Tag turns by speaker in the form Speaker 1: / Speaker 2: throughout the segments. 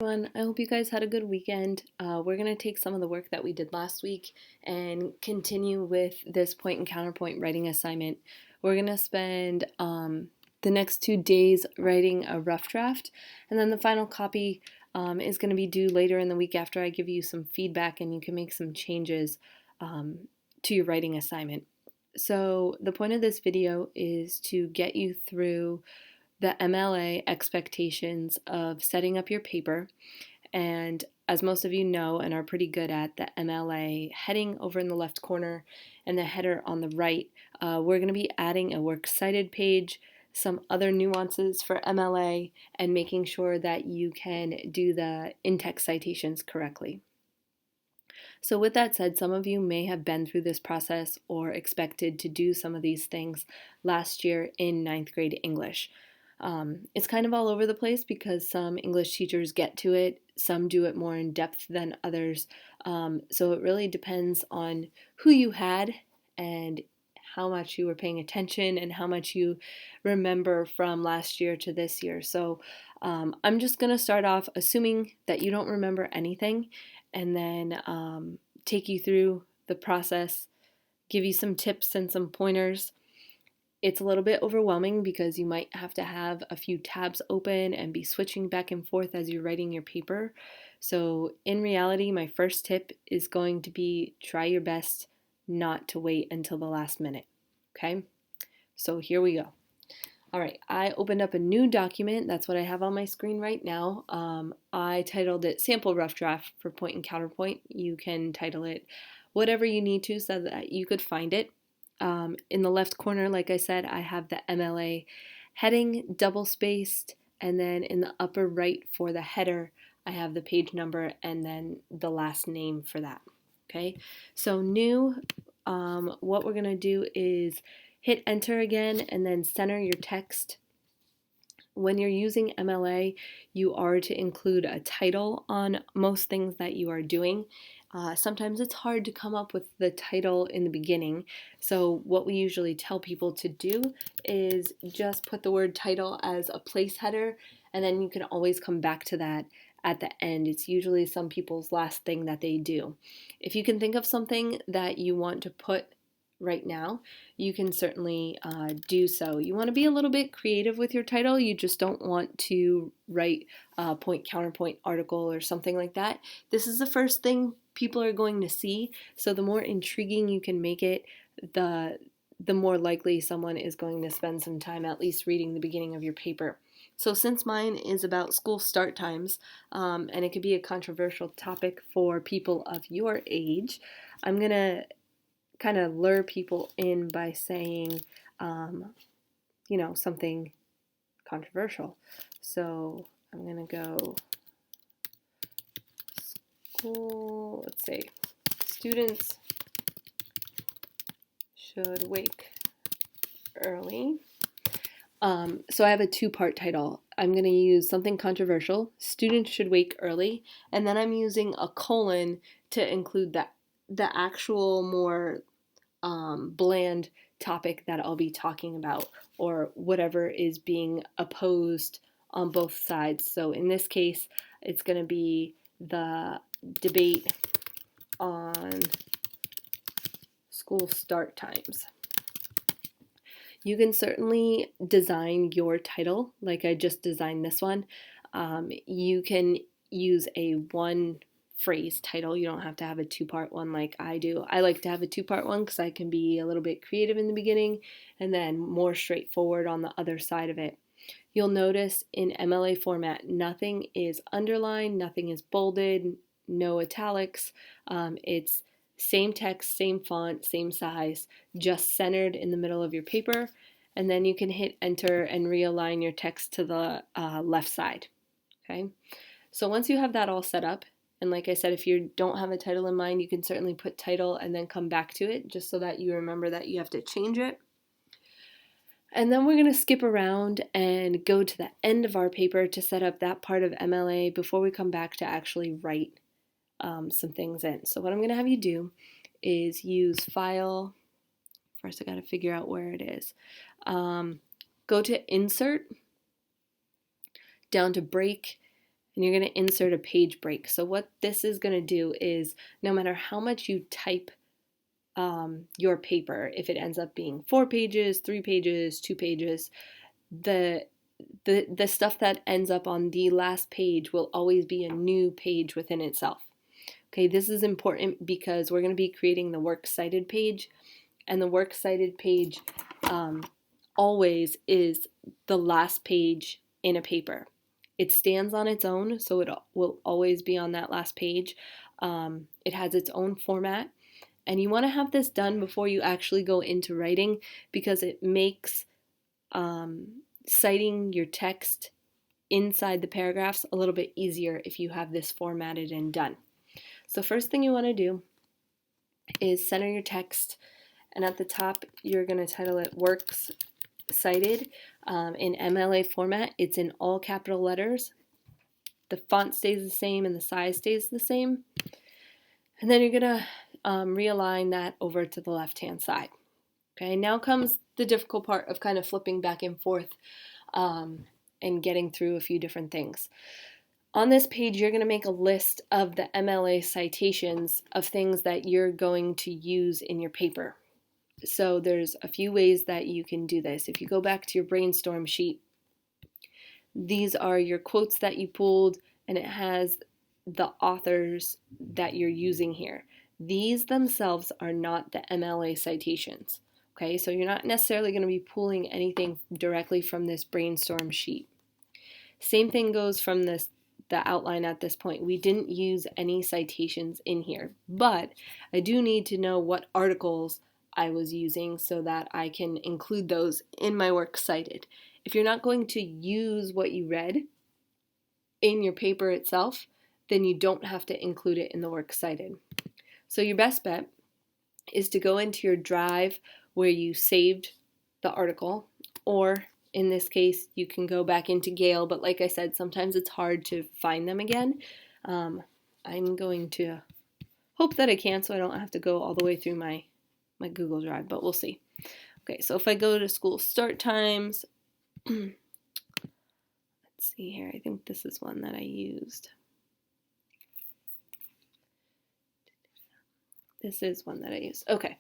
Speaker 1: Everyone, I hope you guys had a good weekend. We're going to take some of the work that we did last week and continue with this point and counterpoint writing assignment. We're going to spend the next 2 days writing a rough draft, and then the final copy is going to be due later in the week after I give you some feedback and you can make some changes to your writing assignment. So the point of this video is to get you through the MLA expectations of setting up your paper. And as most of you know and are pretty good at, the MLA heading over in the left corner and the header on the right, we're going to be adding a works cited page, some other nuances for MLA, and making sure that you can do the in-text citations correctly. So with that said, some of you may have been through this process or expected to do some of these things last year in 9th grade English. It's kind of all over the place because some English teachers get to it, some do it more in depth than others. So it really depends on who you had and how much you were paying attention and how much you remember from last year to this year. So I'm just going to start off assuming that you don't remember anything and then take you through the process, give you some tips and some pointers. It's a little bit overwhelming because you might have to have a few tabs open and be switching back and forth as you're writing your paper. So in reality, my first tip is going to be try your best not to wait until the last minute. Okay, so here we go. All right, I opened up a new document. That's what I have on my screen right now. I titled it Sample Rough Draft for Point and Counterpoint. You can title it whatever you need to so that you could find it. In the left corner, like I said, I have the MLA heading double spaced, and then in the upper right for the header, I have the page number and then the last name for that. Okay, so new, what we're going to do is hit enter again and then center your text. When you're using MLA, you are to include a title on most things that you are doing. Sometimes it's hard to come up with the title in the beginning, so what we usually tell people to do is just put the word title as a place header, and then you can always come back to that at the end. It's usually some people's last thing that they do. If you can think of something that you want to put right now, you can certainly do so. You want to be a little bit creative with your title. You just don't want to write a point counterpoint article or something like that. This is the first thing people are going to see, so the more intriguing you can make it, the more likely someone is going to spend some time at least reading the beginning of your paper. So since mine is about school start times, and it could be a controversial topic for people of your age, I'm going to kind of lure people in by saying, something controversial. So I'm going to go school, let's say, students should wake early. So I have a two-part title. I'm going to use something controversial, students should wake early, and then I'm using a colon to include the actual more bland topic that I'll be talking about, or whatever is being opposed on both sides. So in this case, it's going to be the debate on school start times. You can certainly design your title like I just designed this one. You can use a one phrase title. You don't have to have a two-part one like I do. I like to have a two-part one because I can be a little bit creative in the beginning and then more straightforward on the other side of it. You'll notice in MLA format, nothing is underlined, nothing is bolded, no italics. It's same text, same font, same size, just centered in the middle of your paper, and then you can hit enter and realign your text to the left side. Okay, so once you have that all set up, and like I said, if you don't have a title in mind, you can certainly put title and then come back to it just so that you remember that you have to change it. And then we're going to skip around and go to the end of our paper to set up that part of MLA before we come back to actually write some things in. So what I'm going to have you do is use File. First, I got to figure out where it is. Go to Insert, down to Break, and you're going to insert a page break. So what this is going to do is no matter how much you type your paper, if it ends up being 4 pages, 3 pages, 2 pages, the stuff that ends up on the last page will always be a new page within itself. Okay, this is important because we're going to be creating the works cited page, and the works cited page always is the last page in a paper. It stands on its own, so it will always be on that last page. It has its own format, and you want to have this done before you actually go into writing because it makes citing your text inside the paragraphs a little bit easier if you have this formatted and done. So first thing you want to do is center your text, and at the top you're going to title it Works Cited. In MLA format, it's in all capital letters. The font stays the same and the size stays the same. And then you're going to realign that over to the left-hand side. Okay, now comes the difficult part of kind of flipping back and forth and getting through a few different things. On this page, you're going to make a list of the MLA citations of things that you're going to use in your paper. So there's a few ways that you can do this. If you go back to your brainstorm sheet, these are your quotes that you pulled, and it has the authors that you're using here. These themselves are not the MLA citations. Okay, so you're not necessarily going to be pulling anything directly from this brainstorm sheet. Same thing goes from the outline at this point. We didn't use any citations in here, but I do need to know what articles I was using so that I can include those in my works cited. If you're not going to use what you read in your paper itself, then you don't have to include it in the works cited. So your best bet is to go into your drive where you saved the article, or in this case, you can go back into Gale, but like I said, sometimes it's hard to find them again. I'm going to hope that I can so I don't have to go all the way through my Google Drive, but we'll see. Okay, so if I go to school start times, let's see here, I think this is one that I used. This is one that I used. Okay,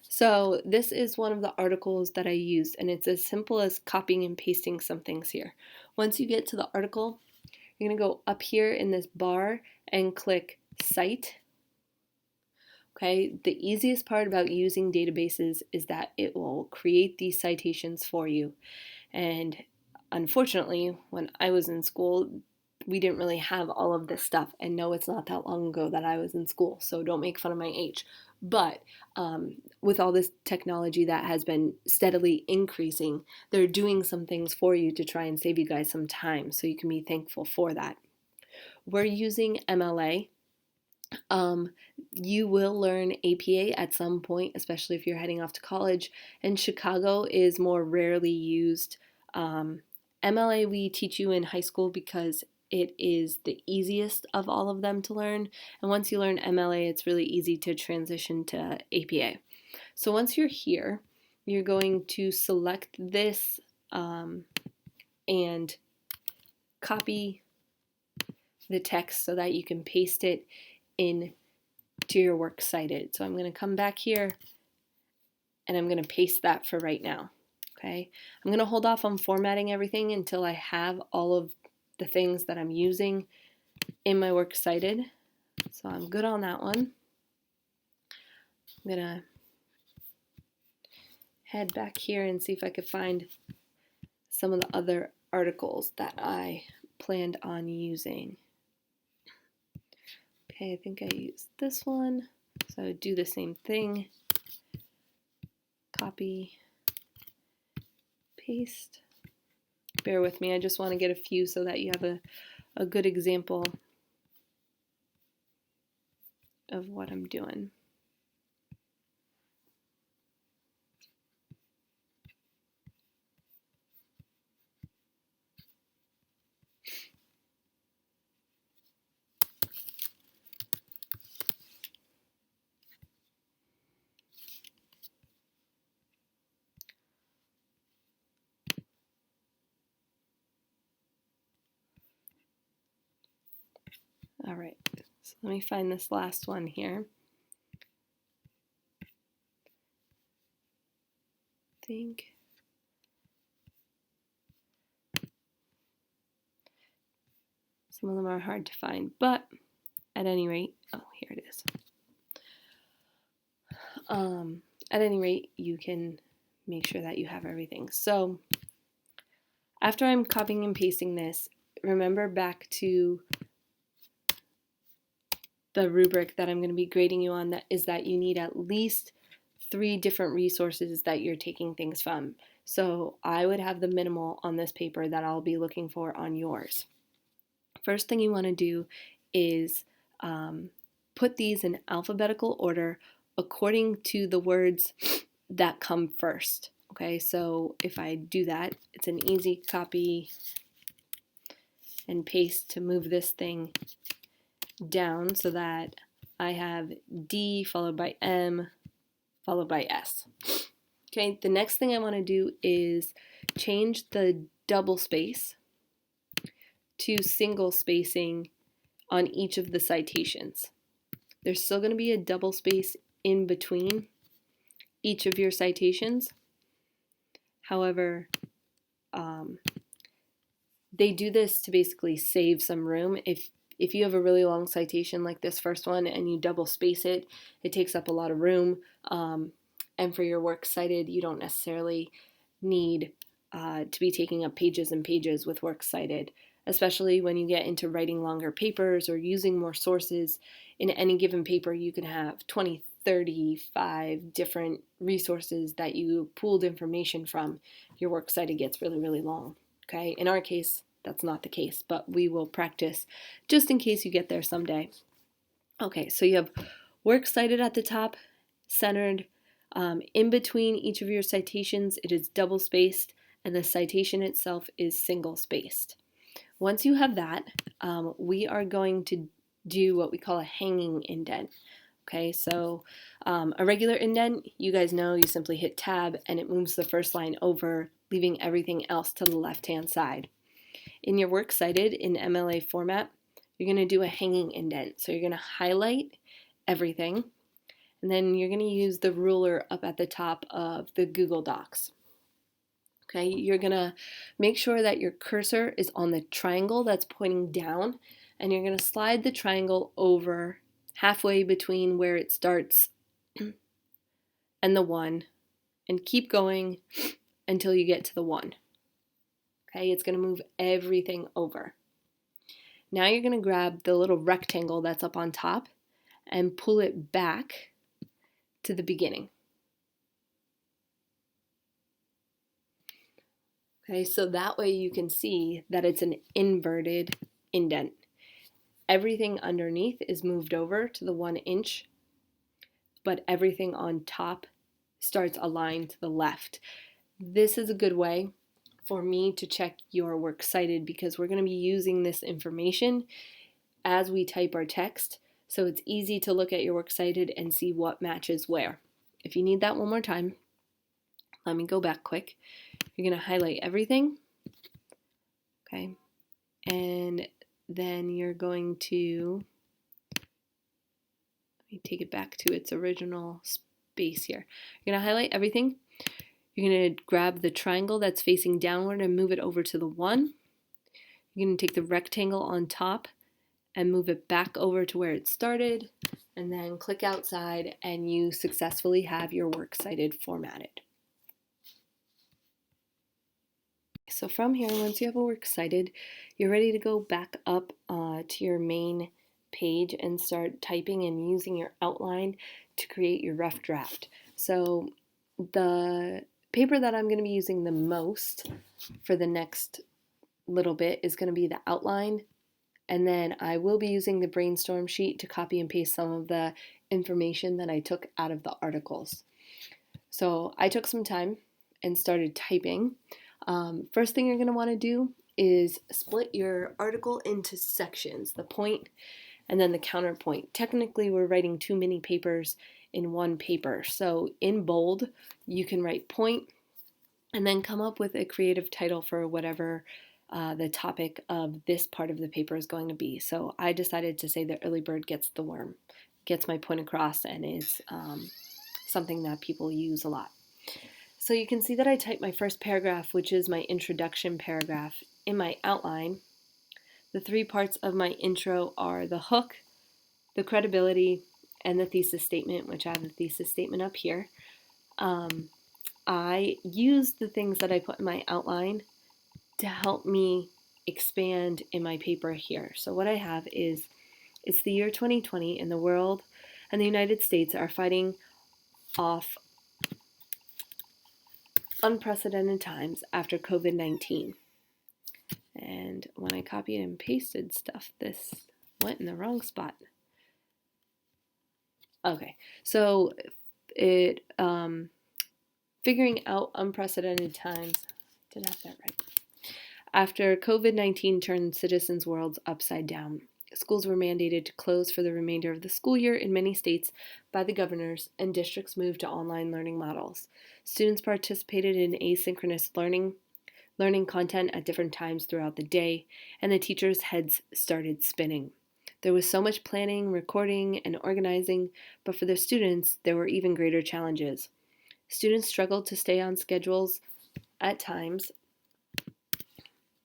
Speaker 1: so this is one of the articles that I used, and it's as simple as copying and pasting some things here. Once you get to the article, you're going to go up here in this bar and click Cite. Okay, the easiest part about using databases is that it will create these citations for you. And unfortunately, when I was in school, we didn't really have all of this stuff. And no, it's not that long ago that I was in school, so don't make fun of my age. But with all this technology that has been steadily increasing, they're doing some things for you to try and save you guys some time, so you can be thankful for that. We're using MLA. You will learn APA at some point, especially if you're heading off to college, and Chicago is more rarely used. MLA we teach you in high school because it is the easiest of all of them to learn, and once you learn MLA, it's really easy to transition to APA. So once you're here, you're going to select this and copy the text so that you can paste it in to your works cited. So I'm going to come back here and I'm going to paste that for right now. Okay, I'm going to hold off on formatting everything until I have all of the things that I'm using in my works cited. So I'm good on that one. I'm going to head back here and see if I could find some of the other articles that I planned on using. Okay, I think I used this one. So I would do the same thing. Copy, paste. Bear with me, I just want to get a few so that you have a good example of what I'm doing. All right, so let me find this last one here. I think some of them are hard to find, but at any rate, oh, here it is. At any rate, you can make sure that you have everything. So after I'm copying and pasting this, remember back to the rubric that I'm going to be grading you on, that is that you need at least 3 different resources that you're taking things from. So I would have the minimal on this paper that I'll be looking for on yours. First thing you want to do is put these in alphabetical order according to the words that come first. Okay, so if I do that, it's an easy copy and paste to move this thing down so that I have D followed by M followed by S. Okay, the next thing I want to do is change the double space to single spacing on each of the citations. There's still going to be a double space in between each of your citations. However, they do this to basically save some room. If you have a really long citation like this first one and you double space it, it takes up a lot of room. And for your works cited, you don't necessarily need to be taking up pages and pages with works cited, especially when you get into writing longer papers or using more sources. In any given paper, you can have 20, 35 different resources that you pooled information from. Your works cited gets really, really long. Okay, in our case, that's not the case, but we will practice just in case you get there someday. Okay, so you have works cited at the top, centered. In between each of your citations, it is double spaced, and the citation itself is single spaced. Once you have that, we are going to do what we call a hanging indent. Okay, so a regular indent, you guys know, you simply hit tab and it moves the first line over, leaving everything else to the left-hand side. In your works cited in MLA format, you're going to do a hanging indent. So you're going to highlight everything, and then you're going to use the ruler up at the top of the Google Docs. Okay, you're going to make sure that your cursor is on the triangle that's pointing down, and you're going to slide the triangle over halfway between where it starts and the 1, and keep going until you get to the 1. Okay, it's going to move everything over. Now you're going to grab the little rectangle that's up on top and pull it back to the beginning. Okay, so that way you can see that it's an inverted indent. Everything underneath is moved over to the 1 inch, but everything on top starts aligned to the left. This is a good way for me to check your works cited, because we're going to be using this information as we type our text, so it's easy to look at your works cited and see what matches where. If you need that one more time, let me go back quick. You're going to highlight everything, okay, and then you're going to, let me take it back to its original space here. You're going to highlight everything. You're going to grab the triangle that's facing downward and move it over to the 1. You're going to take the rectangle on top and move it back over to where it started, and then click outside, and you successfully have your works cited formatted. So from here, once you have a works cited, you're ready to go back up to your main page and start typing and using your outline to create your rough draft. So the paper that I'm going to be using the most for the next little bit is going to be the outline, and then I will be using the brainstorm sheet to copy and paste some of the information that I took out of the articles. So I took some time and started typing. First thing you're going to want to do is split your article into sections, the point and then the counterpoint. Technically, we're writing 2 mini papers in one paper. So in bold, you can write point and then come up with a creative title for whatever the topic of this part of the paper is going to be. So I decided to say the early bird gets the worm, gets my point across, and is something that people use a lot. So you can see that I typed my first paragraph, which is my introduction paragraph, in my outline. The three parts of my intro are the hook, the credibility, and the thesis statement, which I have the thesis statement up here. I use the things that I put in my outline to help me expand in my paper here. So what I have is, it's the year 2020 and the world and the United States are fighting off unprecedented times after COVID-19. And when I copied and pasted stuff, this went in the wrong spot. Okay, so it figuring out unprecedented times. Did I have that right? After COVID-19 turned citizens' worlds upside down, schools were mandated to close for the remainder of the school year in many states by the governors, and districts moved to online learning models. Students participated in asynchronous learning content at different times throughout the day, and the teachers' heads started spinning. There was so much planning, recording, and organizing, but for the students, there were even greater challenges. Students struggled to stay on schedules at times,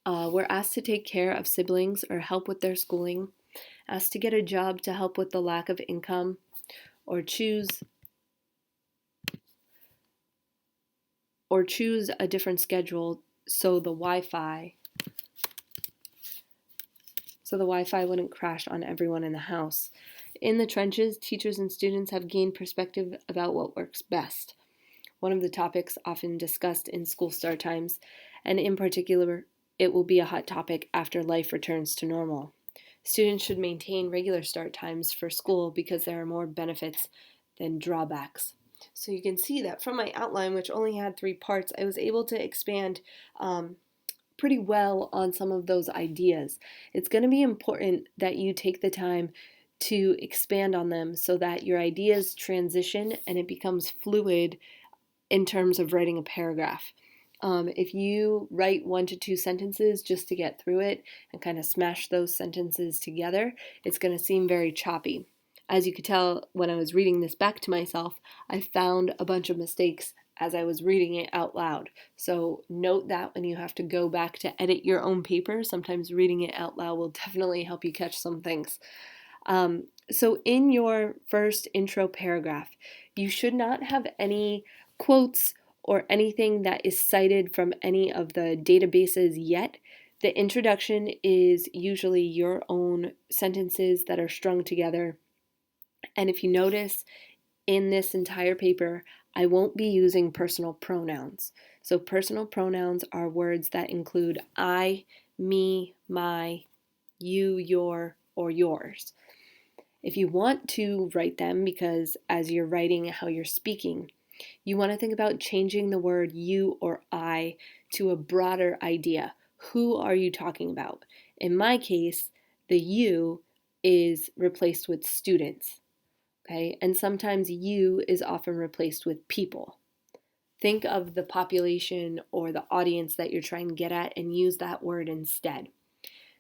Speaker 1: were asked to take care of siblings or help with their schooling, asked to get a job to help with the lack of income, or choose a different schedule so the Wi-Fi wouldn't crash on everyone in the house. In the trenches, teachers and students have gained perspective about what works best. One of the topics often discussed in school start times, and in particular, it will be a hot topic after life returns to normal. Students should maintain regular start times for school because there are more benefits than drawbacks. So you can see that from my outline, which only had 3 parts, I was able to expand pretty well on some of those ideas. It's going to be important that you take the time to expand on them so that your ideas transition and it becomes fluid in terms of writing a paragraph. If you write 1 to 2 sentences just to get through it and kind of smash those sentences together, it's going to seem very choppy. As you could tell when I was reading this back to myself, I found a bunch of mistakes as I was reading it out loud. So note that when you have to go back to edit your own paper, sometimes reading it out loud will definitely help you catch some things. So in your first intro paragraph, you should not have any quotes or anything that is cited from any of the databases yet. The introduction is usually your own sentences that are strung together. And if you notice in this entire paper, I won't be using personal pronouns. So personal pronouns are words that include I, me, my, you, your, or yours. If you want to write them, because as you're writing how you're speaking, you want to think about changing the word you or I to a broader idea. Who are you talking about? In my case, the you is replaced with students, okay? And sometimes you is often replaced with people. Think of the population or the audience that you're trying to get at and use that word instead.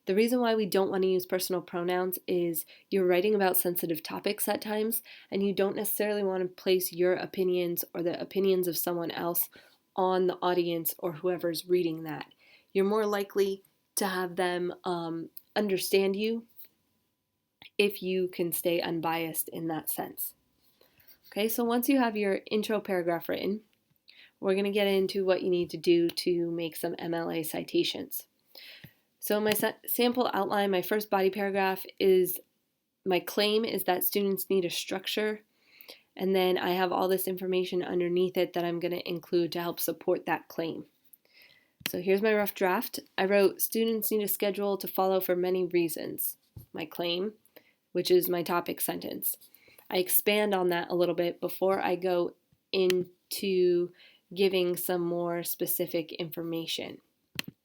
Speaker 1: The reason why we don't want to use personal pronouns is you're writing about sensitive topics at times, and you don't necessarily want to place your opinions or the opinions of someone else on the audience or whoever's reading that. You're more likely to have them understand you if you can stay unbiased in that sense. Okay, so once you have your intro paragraph written, we're going to get into what you need to do to make some MLA citations. So my sample outline, my first body paragraph is, my claim is that students need a structure, and then I have all this information underneath it that I'm going to include to help support that claim. So here's my rough draft. I wrote, students need a schedule to follow for many reasons. My claim, which is my topic sentence. I expand on that a little bit before I go into giving some more specific information.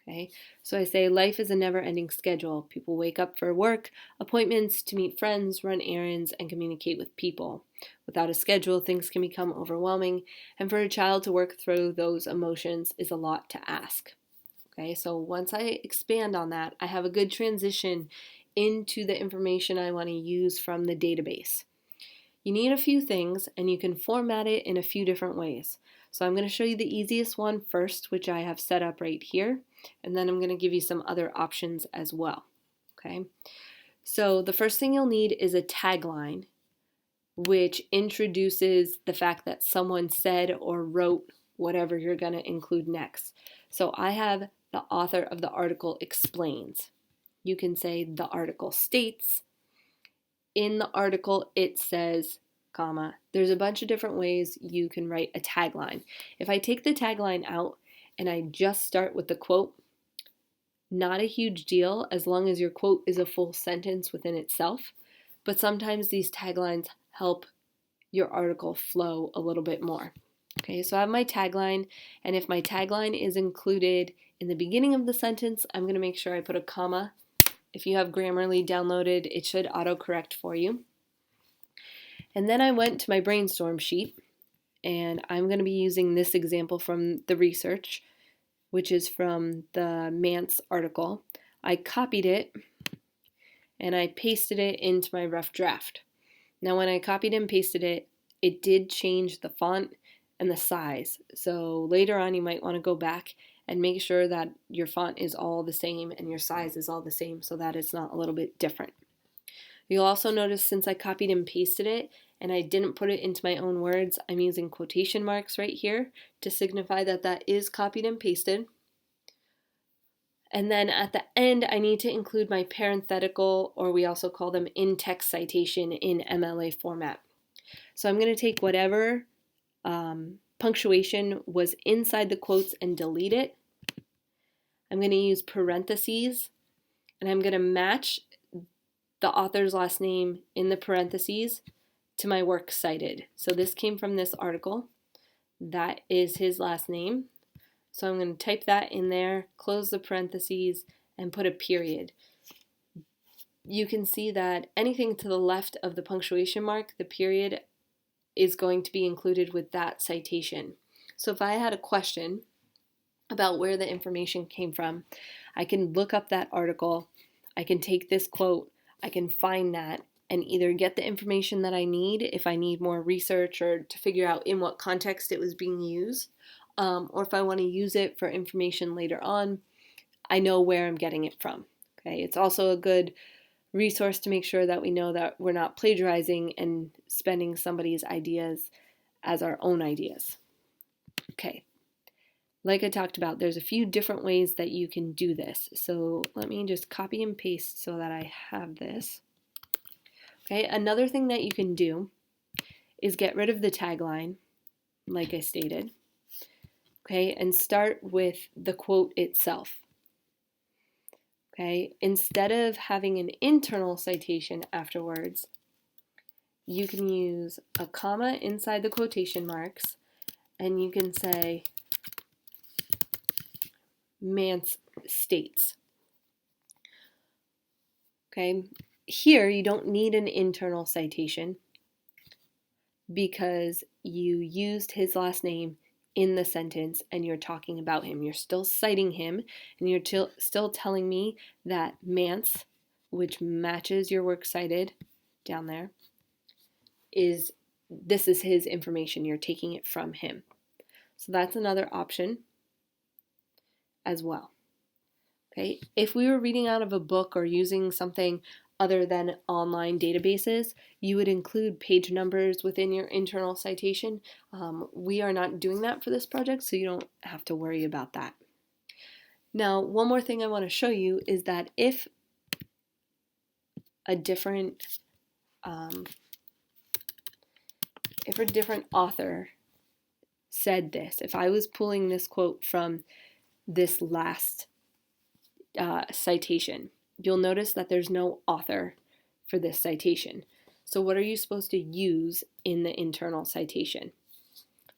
Speaker 1: Okay, so I say life is a never-ending schedule. People wake up for work, appointments, to meet friends, run errands, and communicate with people. Without a schedule, things can become overwhelming, and for a child to work through those emotions is a lot to ask. Okay, so once I expand on that, I have a good transition into the information I want to use from the database. You need a few things, and you can format it in a few different ways. So I'm going to show you the easiest one first, which I have set up right here, and then I'm going to give you some other options as well. Okay, so the first thing you'll need is a tagline, which introduces the fact that someone said or wrote whatever you're going to include next. So I have the author of the article explains. You can say the article states. In the article it says, comma. There's a bunch of different ways you can write a tagline. If I take the tagline out and I just start with the quote, not a huge deal as long as your quote is a full sentence within itself, but sometimes these taglines help your article flow a little bit more. Okay, so I have my tagline, and if my tagline is included in the beginning of the sentence, I'm going to make sure I put a comma. If you have Grammarly downloaded, it should autocorrect for you. And then I went to my brainstorm sheet, and I'm going to be using this example from the research, which is from the Mance article. I copied it, and I pasted it into my rough draft. Now, when I copied and pasted it, it did change the font and the size. So later on, you might want to go back and make sure that your font is all the same and your size is all the same so that it's not a little bit different. You'll also notice since I copied and pasted it and I didn't put it into my own words, I'm using quotation marks right here to signify that that is copied and pasted. And then at the end, I need to include my parenthetical, or we also call them in-text citation in MLA format. So I'm going to take whatever punctuation was inside the quotes and delete it. I'm going to use parentheses, and I'm going to match the author's last name in the parentheses to my work cited. So this came from this article. That is his last name. So I'm going to type that in there, close the parentheses, and put a period. You can see that anything to the left of the punctuation mark, the period, is going to be included with that citation. So if I had a question about where the information came from, I can look up that article, I can take this quote, I can find that, and either get the information that I need if I need more research or to figure out in what context it was being used, or if I want to use it for information later on, I know where I'm getting it from. Okay, it's also a good resource to make sure that we know that we're not plagiarizing and spending somebody's ideas as our own ideas. Okay, like I talked about, there's a few different ways that you can do this. So let me just copy and paste so that I have this. Okay, another thing that you can do is get rid of the tagline, like I stated, okay, and start with the quote itself. Okay, instead of having an internal citation afterwards, you can use a comma inside the quotation marks, and you can say Mance states. Okay, here you don't need an internal citation because you used his last name in the sentence and you're talking about him. You're still citing him and you're still telling me that Mance, which matches your works cited down there, this is his information. You're taking it from him. So that's another option as well. Okay, if we were reading out of a book or using something other than online databases, you would include page numbers within your internal citation. We are not doing that for this project, so you don't have to worry about that. Now, one more thing I want to show you is that if a different author said this, if I was pulling this quote from this last citation, you'll notice that there's no author for this citation. So what are you supposed to use in the internal citation?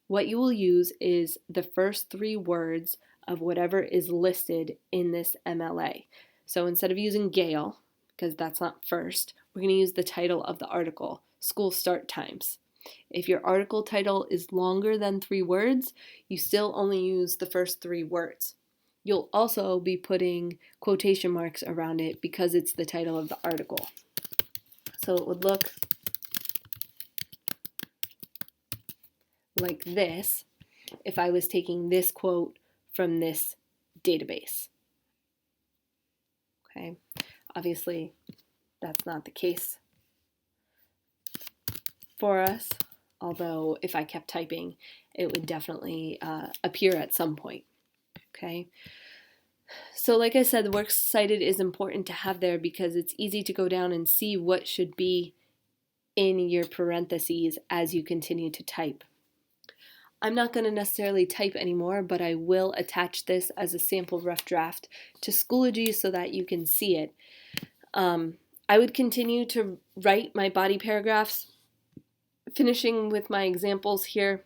Speaker 1: What you will use is the first 3 words of whatever is listed in this MLA. So instead of using Gale, because that's not first, we're going to use the title of the article, School Start Times. If your article title is longer than 3 words, you still only use the first 3 words. You'll also be putting quotation marks around it because it's the title of the article. So it would look like this if I was taking this quote from this database. Okay, obviously that's not the case for us, although if I kept typing, it would definitely appear at some point. Okay, so like I said, the works cited is important to have there because it's easy to go down and see what should be in your parentheses as you continue to type. I'm not going to necessarily type anymore, but I will attach this as a sample rough draft to Schoology so that you can see it. I would continue to write my body paragraphs, finishing with my examples here,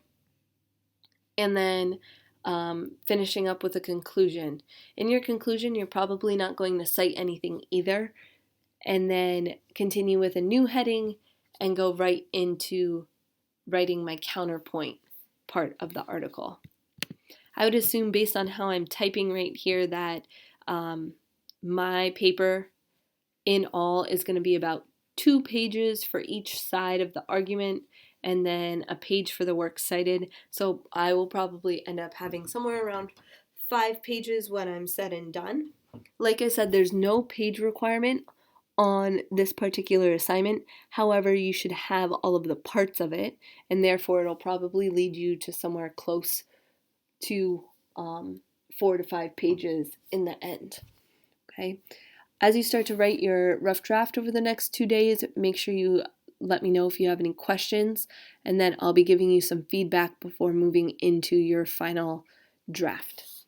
Speaker 1: and then finishing up with a conclusion. In your conclusion, you're probably not going to cite anything either, and then continue with a new heading and go right into writing my counterpoint part of the article. I would assume, based on how I'm typing right here, that my paper in all is going to be about 2 pages for each side of the argument and then a page for the works cited. So I will probably end up having somewhere around 5 pages when I'm said and done. Like I said, there's no page requirement on this particular assignment. However, you should have all of the parts of it, and therefore it'll probably lead you to somewhere close to 4 to 5 pages in the end. Okay. As you start to write your rough draft over the next 2 days, make sure you let me know if you have any questions, and then I'll be giving you some feedback before moving into your final draft.